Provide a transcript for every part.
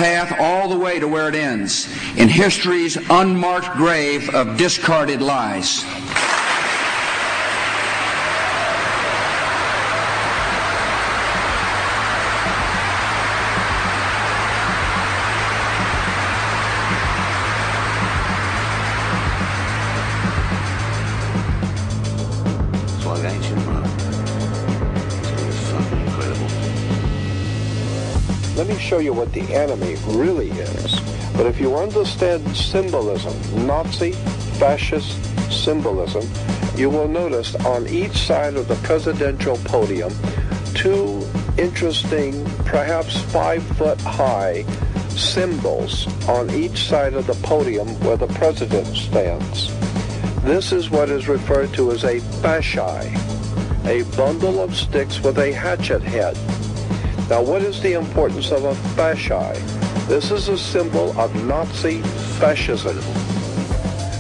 path all the way to where it ends, in history's unmarked grave of discarded lies. Let me show you what the enemy really is. But if you understand symbolism, Nazi, fascist symbolism, you will notice on each side of the presidential podium two interesting, perhaps 5-foot-high symbols on each side of the podium where the president stands. This is what is referred to as a fasci, a bundle of sticks with a hatchet head. Now, what is the importance of a fasci? This is a symbol of Nazi fascism.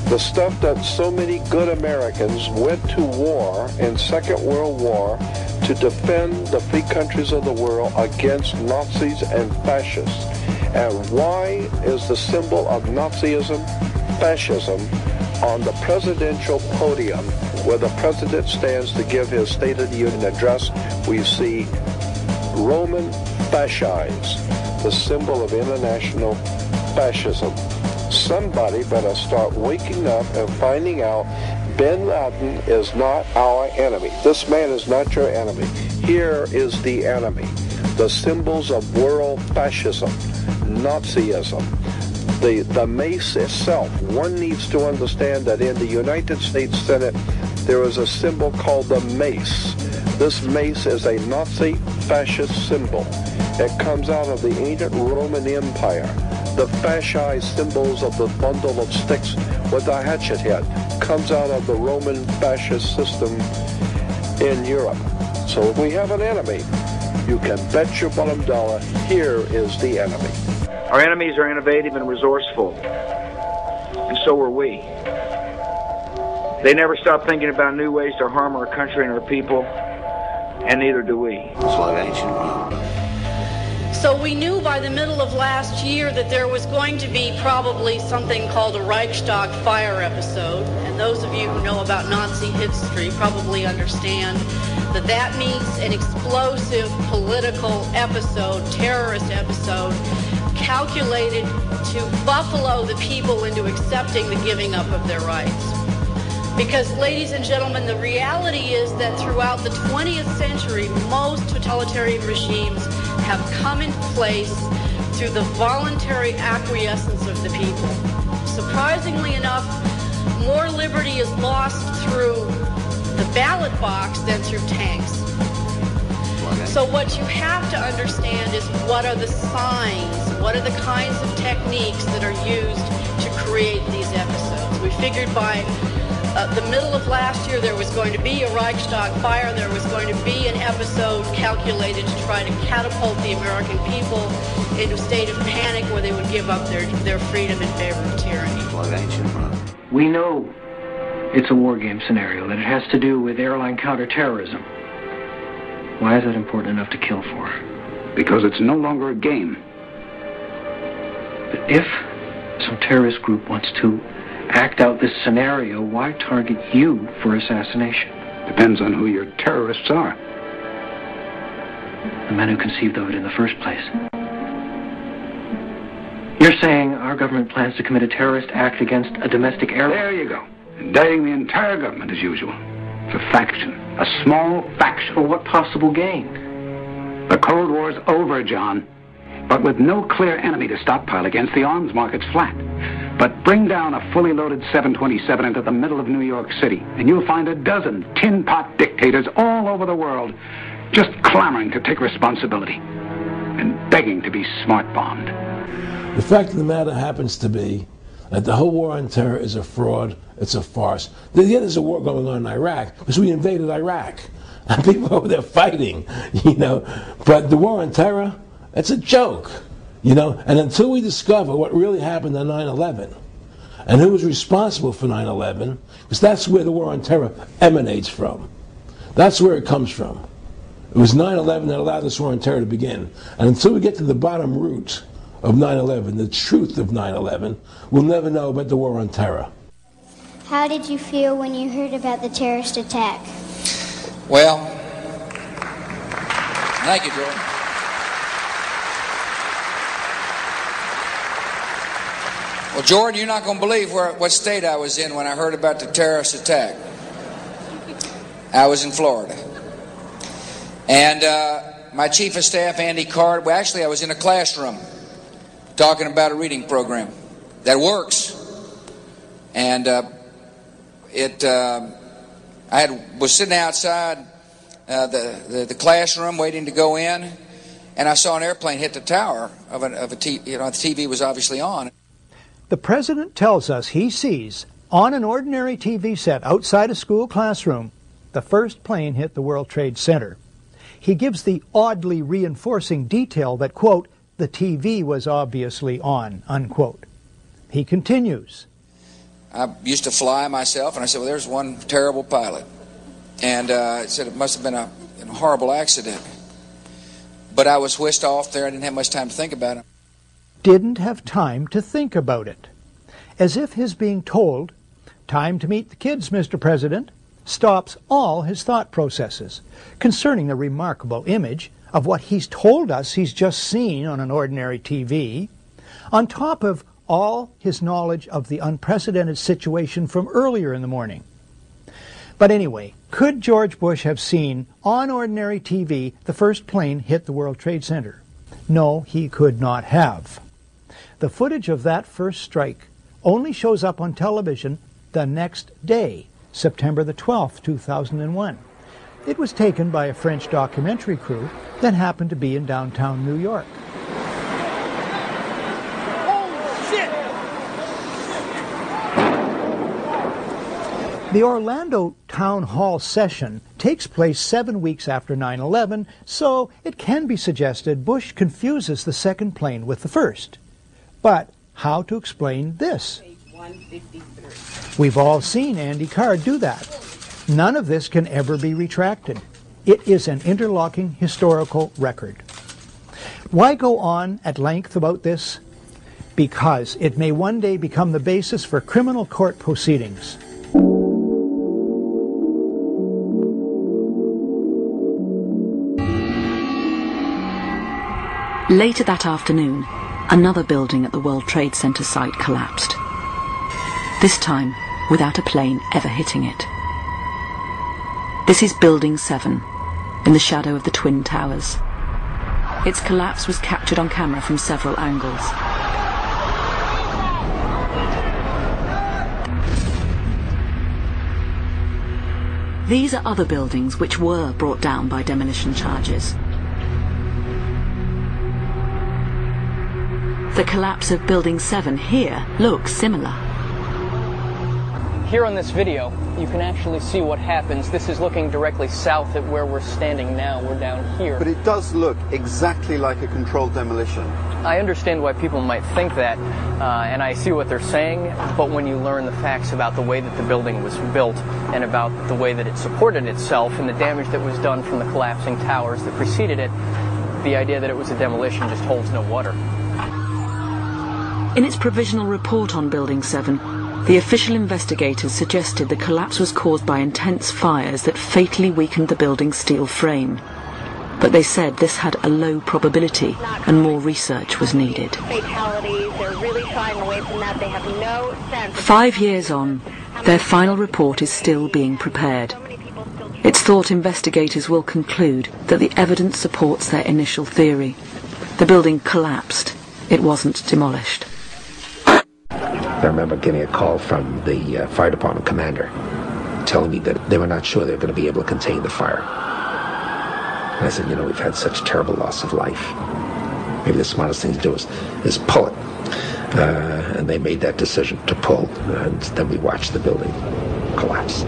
The stuff that so many good Americans went to war in Second World War to defend the free countries of the world against Nazis and fascists. And why is the symbol of Nazism, fascism, on the presidential podium where the president stands to give his State of the Union address? We see Roman fasces, the symbol of international fascism. Somebody better start waking up and finding out Bin Laden is not our enemy. This man is not your enemy. Here is the enemy. The symbols of world fascism, Nazism, the mace itself. One needs to understand that in the United States Senate, there is a symbol called the mace. This mace is a Nazi fascist symbol. It comes out of the ancient Roman Empire. The fasci symbols of the bundle of sticks with the hatchet head comes out of the Roman fascist system in Europe. So if we have an enemy, you can bet your bottom dollar, here is the enemy. Our enemies are innovative and resourceful, and so are we. They never stop thinking about new ways to harm our country and our people, and neither do we. It's like ancient Rome. So we knew by the middle of last year that there was going to be probably something called a Reichstag fire episode, and those of you who know about Nazi history probably understand that that means an explosive political episode, terrorist episode, calculated to buffalo the people into accepting the giving up of their rights. Because, ladies and gentlemen, the reality is that throughout the 20th century, most totalitarian regimes have come into place through the voluntary acquiescence of the people. Surprisingly enough, more liberty is lost through the ballot box than through tanks. So what you have to understand is what are the signs, what are the kinds of techniques that are used to create these episodes. We figured by the middle of last year there was going to be a Reichstag fire, there was going to be an episode calculated to try to catapult the American people into a state of panic where they would give up their freedom in favor of tyranny. We know it's a war game scenario, that it has to do with airline counterterrorism. Why is that important enough to kill for? Because it's no longer a game. But if some terrorist group wants to act out this scenario, why target you for assassination? Depends on who your terrorists are. The men who conceived of it in the first place. You're saying our government plans to commit a terrorist act against a domestic airline? There you go. Indicting the entire government as usual. It's a faction. A small faction. For what possible gain? The Cold War's over, John. But with no clear enemy to stockpile against, the arms market's flat. But bring down a fully loaded 727 into the middle of New York City, and you'll find a dozen tin-pot dictators all over the world just clamoring to take responsibility and begging to be smart-bombed. The fact of the matter happens to be that the whole war on terror is a fraud, it's a farce. There's a war going on in Iraq because we invaded Iraq. And people over there fighting, But the war on terror, it's a joke, And until we discover what really happened on 9/11 and who was responsible for 9/11, because that's where the war on terror emanates from. That's where it comes from. It was 9/11 that allowed this war on terror to begin. And until we get to the bottom root of 9/11, the truth of 9/11, we'll never know about the war on terror. How did you feel when you heard about the terrorist attack? Well, thank you, Jordan. Well, Jordan, you're not going to believe what state I was in when I heard about the terrorist attack. I was in Florida. And my chief of staff, Andy Card, well, actually I was in a classroom talking about a reading program that works. And was sitting outside the classroom waiting to go in, and I saw an airplane hit the tower of a TV. You know, the TV was obviously on. The president tells us he sees, on an ordinary TV set outside a school classroom, the first plane hit the World Trade Center. He gives the oddly reinforcing detail that, quote, the TV was obviously on, unquote. He continues. I used to fly myself, and I said, well, there's one terrible pilot. And I said it must have been a horrible accident. But I was whisked off there. I didn't have much time to think about it. Didn't have time to think about it. As if his being told, time to meet the kids, Mr. President, stops all his thought processes concerning the remarkable image of what he's told us he's just seen on an ordinary TV, on top of all his knowledge of the unprecedented situation from earlier in the morning. But anyway, could George Bush have seen on ordinary TV the first plane hit the World Trade Center? No, he could not have. The footage of that first strike only shows up on television the next day, September the 12th, 2001. It was taken by a French documentary crew that happened to be in downtown New York. The Orlando Town Hall session takes place 7 weeks after 9/11, so it can be suggested Bush confuses the second plane with the first. But how to explain this? We've all seen Andy Card do that. None of this can ever be retracted. It is an interlocking historical record. Why go on at length about this? Because it may one day become the basis for criminal court proceedings. Later that afternoon, another building at the World Trade Center site collapsed. This time, without a plane ever hitting it. This is Building 7, in the shadow of the Twin Towers. Its collapse was captured on camera from several angles. These are other buildings which were brought down by demolition charges. The collapse of Building 7 here looks similar. Here on this video, you can actually see what happens. This is looking directly south at where we're standing now. We're down here. But it does look exactly like a controlled demolition. I understand why people might think that, and I see what they're saying, but when you learn the facts about the way that the building was built and about the way that it supported itself and the damage that was done from the collapsing towers that preceded it, the idea that it was a demolition just holds no water. In its provisional report on Building 7, the official investigators suggested the collapse was caused by intense fires that fatally weakened the building's steel frame. But they said this had a low probability and more research was needed. Fatalities, they're really shying away from that. They have no sense. 5 years on, their final report is still being prepared. It's thought investigators will conclude that the evidence supports their initial theory. The building collapsed. It wasn't demolished. I remember getting a call from the fire department commander telling me that they were not sure they were going to be able to contain the fire. And I said, you know, we've had such terrible loss of life. Maybe the smartest thing to do is pull it. And they made that decision to pull, and then we watched the building collapse.